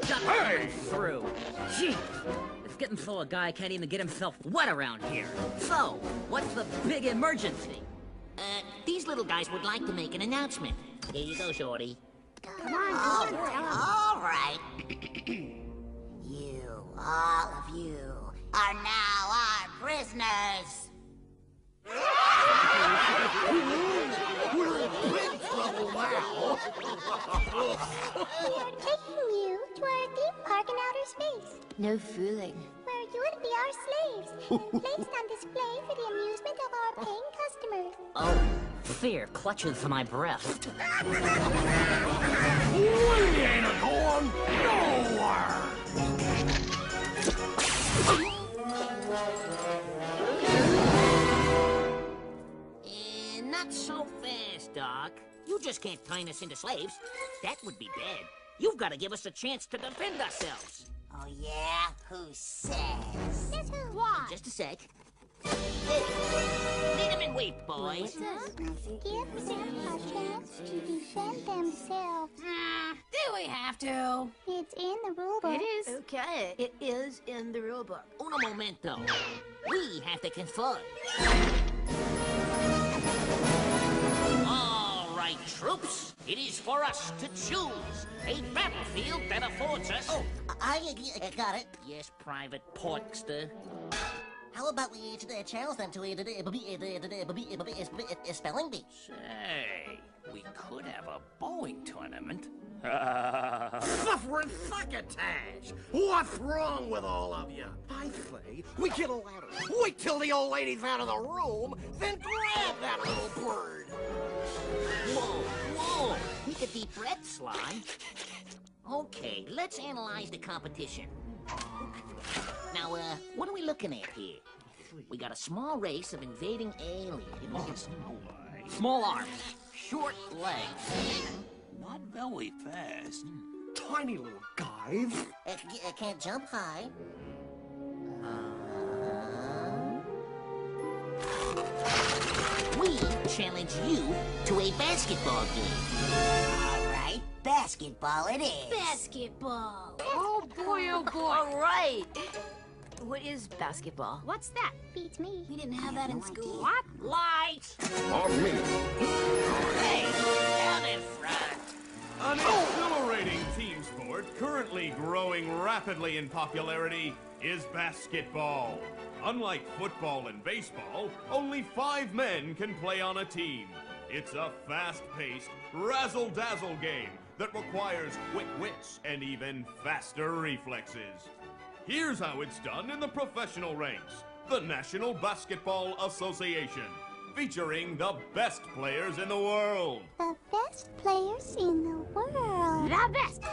Got through. Gee, it's getting so a guy can't even get himself wet around here. So, what's the big emergency? These little guys would like to make an announcement. Here you go, Shorty. Come on, All right. All of you, are now our prisoners. We're in big trouble now. We are taking you to our theme park in outer space, No fooling. where you will be our slaves and placed on display for the amusement of our paying customers. Oh, fear clutches my breast. We ain't a-going nowhere. Not so fast, Doc. You just can't turn us into slaves. That would be bad. You've got to give us a chance to defend ourselves. Oh, yeah? Who says? Guess who? Why? Just a sec. Lead them and wait, boys. Give them a chance to defend themselves. Do we have to? It's in the rule book. It is. Okay, it is in the rule book. Uno momento. We have to confer. All right, troops. It is for us to choose a battlefield that affords us... Oh, I got it. Yes, Private Porkster. How about we challenge them to a spelling bee? Say, we could have a bowling tournament. Suffering succotash! What's wrong with all of you? I say we get a ladder. Wait till the old lady's out of the room, then grab that little bird. Whoa! Take a deep breath, Sly. Okay, let's analyze the competition. Now, what are we looking at here? We got a small race of invading aliens. Small arms, short legs. Not very fast. Tiny little guys. Can't jump high. We challenge you to a basketball game. All right, basketball it is. Basketball. Oh boy, oh boy. All right. What is basketball? What's that? Beats me. We didn't have that in school. What? Lights! On me. Hey, down in front. An exhilarating team sport currently growing rapidly in popularity is basketball. Unlike football and baseball, only 5 men can play on a team. It's a fast-paced, razzle-dazzle game that requires quick wits and even faster reflexes. Here's how it's done in the professional ranks, the National Basketball Association, featuring the best players in the world. The best players in the world. The best.